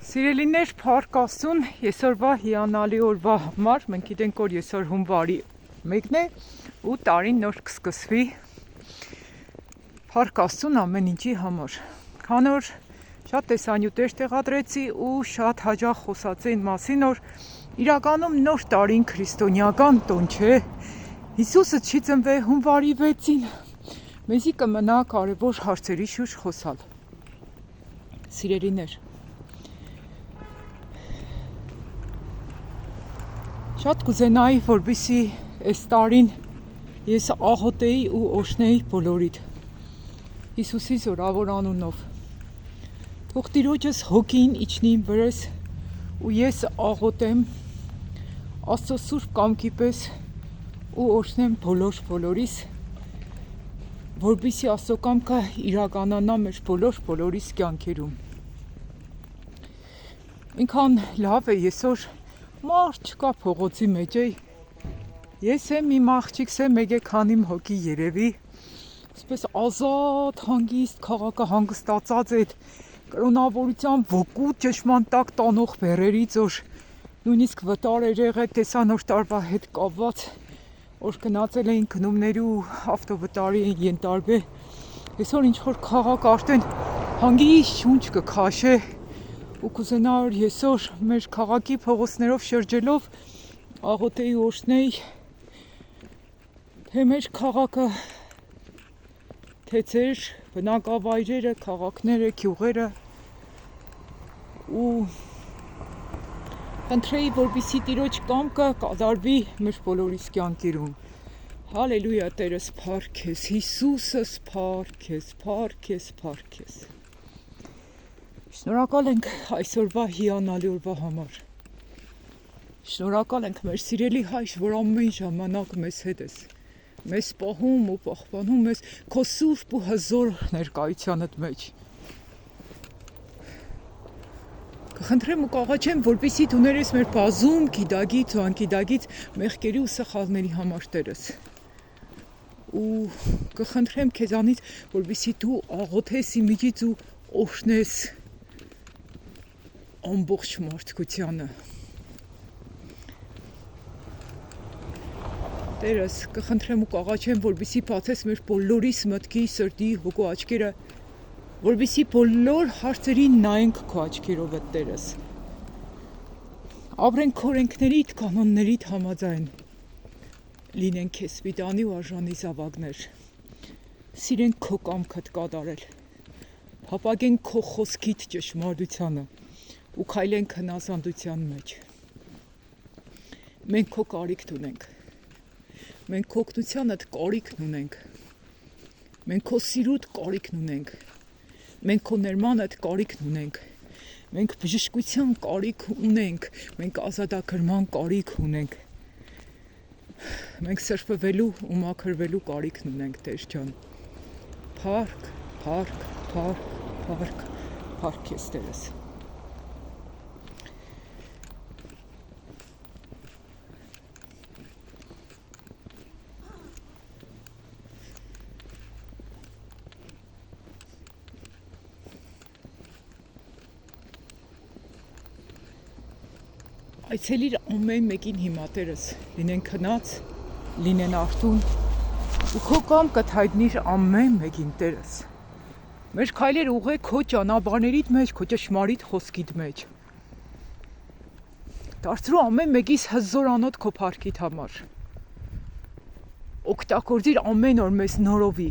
Սիրելիներ, փառք Աստծուն, այսօրվա հիանալի օրվա համար, մենք գիտենք, որ այսօր հունվարի 1-ն է ու տարին նոր կսկսվի։ Փառք Աստծուն ամեն ինչի համար։ Քանի որ շատ տեսանյութեր տեղադրեցի ու շատ հաճախ խոսացի այն մասին, որ իրականում նոր տարին քրիստոնեական տոն չէ։ Հիսուսը չի ծնվել հունվարի 6-ին։ Մեզի կմնա կարևոր հարցերի շուրջ խոսալ։ Սիրելիներ, շատ կուզենայի, որպեսզի այս տարին ես աղոթեի ու օրհնեի բոլորիդ Հիսուսի զորավոր անունով։ Թող Տիրոջս հոգին իջնի իմ վրես ու ես աղոթեմ Աստծո սուրբ կամքի պես ու օրհնեմ բոլորիս, որպեսզի Աստծո կամքը իրականանա մեր բոլորիս կյանքերում։ Ինքան լավ է այսօր մարդ չկա փողոցի մեջ է, ես եմ իմ աղջիկս եմ, մեկ է քանիմ հոգի երևի, այսպես ազատ, հանգիստ, քաղաքը հանգստացած է կրոնավորության ոգու ճշմարտ տակ տանող բեռերից, որ նույնիսկ վտար էր եղել տեսանոր տարվա հետ կապված, որ գնացել էին գնումների ու ավտովտարի էին ենթարկվել, այսօր ինչ-որ քաղաք արդեն հանգիստ շունչ կքաշե, ու կուզենա որ այսօր մեր քաղաքի փողոցներով շրջելով աղոթեի օրհնեի թե մեր քաղաքը, թե ձեր բնակավայրերը, քաղաքները, գյուղերը ու խնդրեի, որպեսզի Տիրոջ կամքը կատարվի մեր բոլորիս կյանքերում։ Հալելույա, Տերս փառք քեզ, Հիսուսս փառք քեզ, փառք քեզ, փառք քեզ։ Շնորհակալ ենք այսօրվա հիանալի օրվա համար։ Շնորհակալ ենք մեր սիրելի հայր, որ ամեն ժամանակ մեզ հետ ես, մեզ պահում ու պահպանում ես քո սուրբ ու հզոր ներկայությանդ մեջ։ Կխնդրեմ ու կաղաչեմ, որպեսզի դու ներես մեր բազում գիտագից ու անգիտագից մեղքերի ու սխալների համար, Տերս։ Ու կխնդրեմ քեզանից, որպեսզի դու աղոթես իմիջից ու օրհնես ամբողջ մարդկությանը։ Տերս, կխնդրեմ ու կաղաչեմ, որպեսզի բացես մեր բոլորիս մտքի, սրտի, հոգու աչքերը, որպեսզի բոլոր հարցերին նայենք քո աչքերով, Տերս։ Ապրենք քո օրենքներիդ, կանոններիդ համաձայն։ Լինենք քեզ սպիտանի ու արժանի զավակներ։ Սիրենք քո կամքդ կատարել։ Փափագենք քո խոսքիդ ճշմարտությանը ու քայլենք հնազանդության մեջ։ Մենք քո կարիքն ունենք։ Մենք քո օգնությանդ կարիքն ունենք։ Մենք քո սիրուդ կարիքն ունենք։ Մենք քո ներմանդ կարիքն ունենք։ Մենք բժշկության կարիք ունենք։ Մենք ազատագրման կարիք ունենք։ Մենք սրբվելու ու մաքրվելու կարիքն ունենք, Տեր ջան։ Փառք, փառք, փառք, փառք, փառք քեզ, Տերս։ Այցելիր ամեն մեկին հիմա, Տերս, լինեն քնած, լինեն արթուն, ու քո կամքդ հայտնիր ամեն մեկին, Տերս։ Մեր քայլեր ուղղե քո ճանապարհներիդ մեջ, քո ճշմարիտ խոսքիդ մեջ։ Դարձրու ամեն մեկիս հզորանոտ քո փառքիդ համար։ Օգտագործիր ամեն օր մեզ նորովի։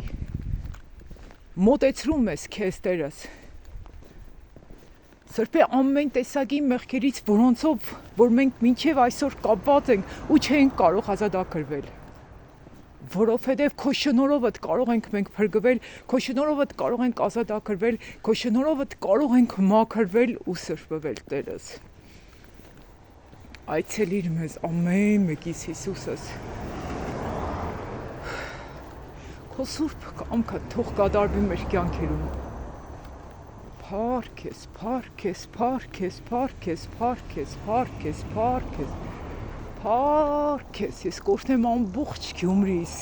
Մոտեցրու մեզ քեզ, Տերս։ Սրբե ամեն տեսակի մեղքերից, որոնցով, որ մենք մինչև այսօր կապված ենք ու չենք կարող ազատագրվել։ Որովհետև քո շնորհովդ կարող ենք մենք փրկվել, քո շնորհովդ կարող ենք ազատագրվել, քո շնորհովդ կարող ենք մաքրվել ու սրբվել, Տերս։ Այցելիր մեզ ամեն մեկիս, Հիսուսս։ Քո սուրբ կամքը թող կատարվի մեր կյանքերում։ Փառք քեզ, փառք քեզ, փառք քեզ, փառք քեզ, փառք քեզ, փառք քեզ, փառք քեզ, փառք քեզ, ես կօրհնեմ ամբողջ Գյումրիս։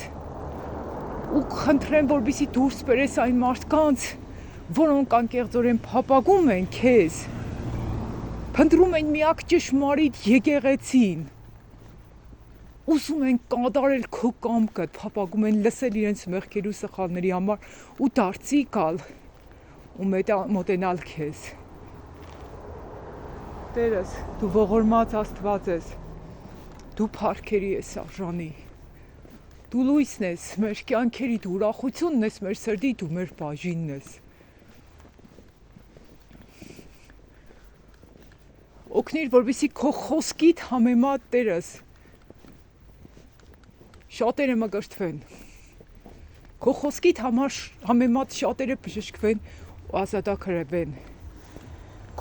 Ու խնդրեմ, որպեսզի դուրս բերես այն մարդկանց, որոնք անկեղծորեն փափագում են քեզ, Փնտրում են միակ ճշմարիտ եկեղեցին։ Ուզում են կատարել քո կամքը, փափագում են լսել իրենց մեղքերի ու սխալների համար ու դարձի գալ ու մոտենալ քեզ։ Տերս, դու ողորմած Աստված ես, դու փառքերի ես արժանի, դու լույսն ես մեր կյանքերի, դու ուրախությունն ես մեր սրտի, դու մեր բաժինն ես։ Օգնիր, որպեսզի քո խոսքիդ համեմատ Տերս շատերը մկրտվեն, քո խոսքիդ համեմատ շատերը բժշկվեն ու ազատագրվեն,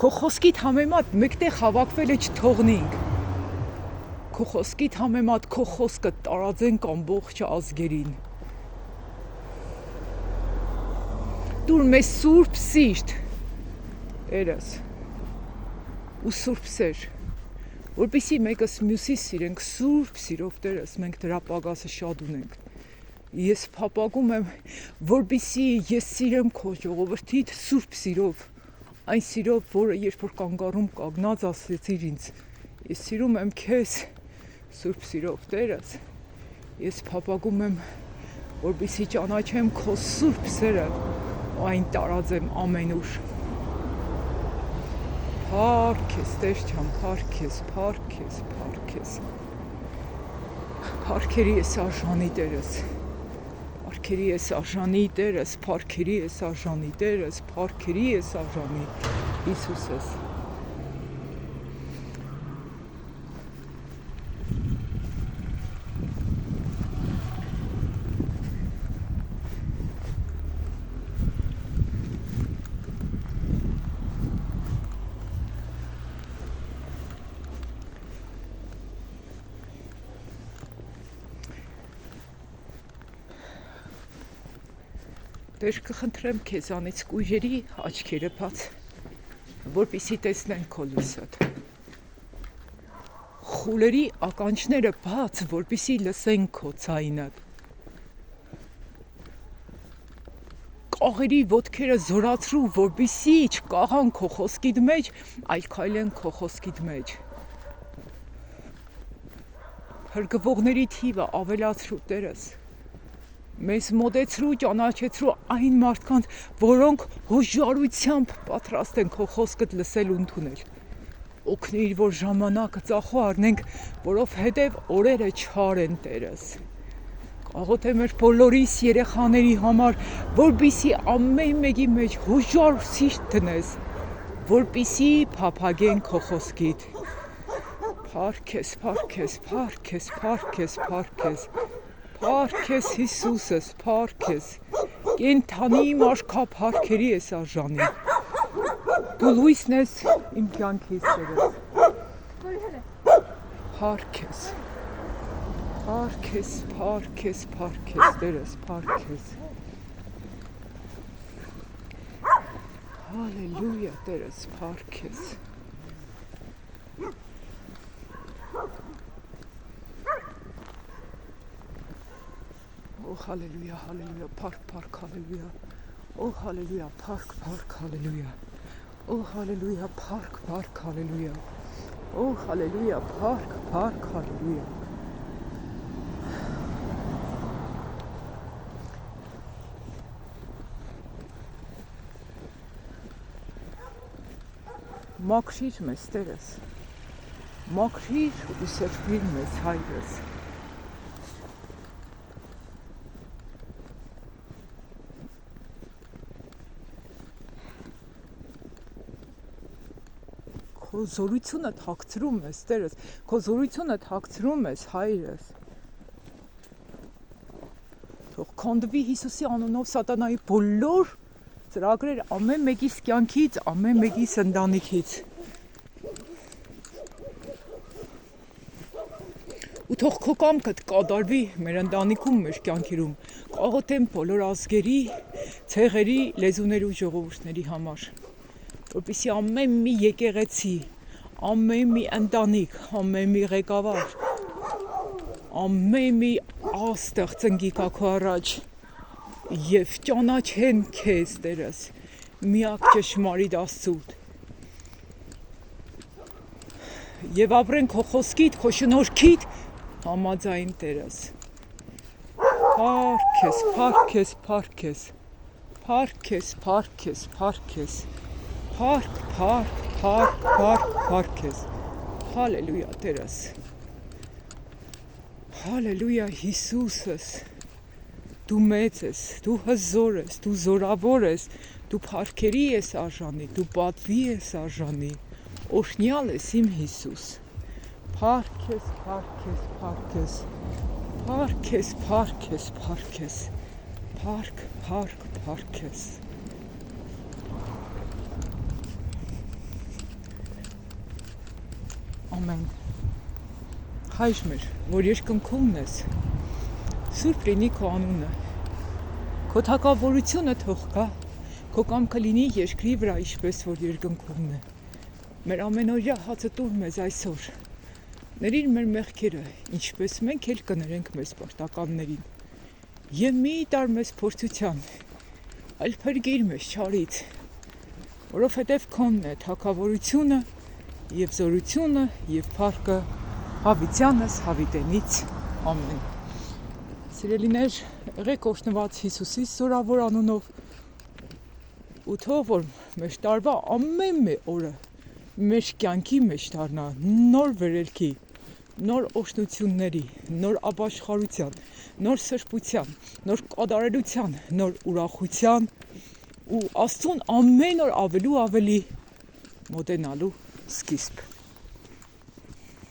քո խոսքիդ համեմատ մեկտեղ հավաքվել է չթողնենք, քո խոսքիդ համեմատ քո խոսքը տարածենք ամբողջ ազգերին։ Դուր մեզ սուրբ սիրտ, Տերս, ու սուրբ սեր, որպեսզի մեկս մյուսի սիրենք սուրբ սիրով Տերս, մենք դրա պակասը շատ ունենք։ Ես փափագում եմ, որպեսզի ես սիրեմ քո ժողովրդիդ սուրբ սիրով, այն սիրով, որը երբ որ կանգառում կանգնած ասեցիր ինձ, ես սիրում եմ քեզ սուրբ սիրով Տերս, ես փափագում եմ, որպեսզի ճանաչեմ քո սուրբ սերը ու այն տարածեմ ամենուր։ Փառք ես, Տեր ջան, փառք ես, փառք ես, փառք ես։ Փառքերի ես արժանի Տերս, փառքերի ես արժանի Տերս, փառքերի ես արժանի Տերս, փառքերի ես արժանի Հիսուսս։ Տեր, կխնդրեմ քեզանից կույրերի աչքերը բաց, որպեսզի տեսնեն քո լույսդ։ Խուլերի ականջները բաց, որպեսզի լսեն քո ձայնը։ Կաղերի ոտքերը զորացրու, որպեսզի չկաղան քո խոսքիդ մեջ, այլ քայլեն քո խոսքիդ մեջ։ Հրգվողների թիվը ավելացրու, Տերս։ Մեզ մոտեցրու, ճանաչեցրու այն մարդկանց, որոնք հոժարությամբ պատրաստ են քո խոսքդ լսել ու ընդունել։ Օգնիր, որ ժամանակը ծախու առնենք, որովհետև օրերը չար են Տերս։ Աղոթե մեր բոլորիս երեխաների համար, որպեսզի ամեն մեկի մեջ հոժար սիրտ դնես, որպեսզի փափագեն քո խոսքիդ։ Փառք ես, փառք ես, փառք ես, փառք ես, փառք ես։ Փառք ես Հիսուսս, փառք ես, կենդանի մարգա փառքերի ես արժանի, դու լույսն ես իմ կյանքիս Տերս, փառք ես, փառք ես, փառք ես, փառք ես Տերս, փառք ես, հալելույա Տերս, փառք ես։ Oh, hallelujah, hallelujah, park, park, hallelujah. Oh, hallelujah, park, park, hallelujah. Oh, hallelujah, park, park, hallelujah. Oh, hallelujah, park, park, hallelujah. Մաքրիր մեզ, Տերս, մաքրիր ու սրբիր մեզ, Հայրս։ Քո զորությունը թաքցրում ես, Տերս, քո զորությունը թաքցրում ես, Հայրս։ Թող քանդվի Հիսուսի անունով սատանայի բոլոր ծրագրեր ամեն մեկիս կյանքից, ամեն մեկիս ընտանիքից։ Ու թող քո կամքդ կատարվի մեր ընտանիքում, մեր կյանքերում, կաղոթեմ բոլոր ազգերի, ցեղերի, լեզուների ու ժողովուրդների համար, որպեսզի ամեն մի եկեղեցի, ամեն մի ընտանիք, ամեն մի ղեկավար, ամեն մի աստեղ ծնկի կա քո առաջ եւ ճանաչեն քեզ, Տերս, միակ ճշմարիտ Աստծուդ։ եւ ապրեն քո խոսքիդ, քո շնորհքիդ համաձայն Տերս։ Փառք քեզ, փառք քեզ, փառք քեզ, փառք քեզ, փառք քեզ, փառք քեզ, փառք քեզ։ Հալելույա Տերս։ Հալելույա Հիսուսս։ Դու մեծ ես, դու հզոր ես, դու զորավոր ես, դու փառքերի ես արժանի, դու պատվի ես արժանի, օրհնյալ ես իմ Հիսուս։ Փառք քեզ, փառք քեզ, փառք քեզ, փառք քեզ, փառք քեզ, փառք քեզ, փառք, փառք, փառք քեզ։ Ամեն։ Հայր մեր, որ երկնքումն ես, սուրբ լինի քո անունը, քո թագավորությունը թող գա, քո կամքը լինի երկրի վրա, ինչպես որ երկնքումն է։ Մեր ամենօրյա հացը տուր մեզ այսօր, ների մեր մեղքերը, ինչպես մենք էլ կներենք մեզ պարտականներին, եւ մի տար մեզ փորձության, այլ փրկիր մեզ չարից, որովհետև քոնն է թագավորությունը եւ զորությունը եւ փառքը հավիտյանս հավիտենից ամեն։ Սիրելիներ, եղեք օրհնված Հիսուսի զորավոր անունով ու թող որ մեր տարվա ամեն մի օրը մեր կյանքի մեջ դառնա նոր վերելքի, նոր օշնությունների, նոր ապաշխարության, նոր սրբության, նոր կատարելության, նոր ուրախության ու Աստծուն ամեն օր ավելի ու ավելի մոտենալու սկիզբ։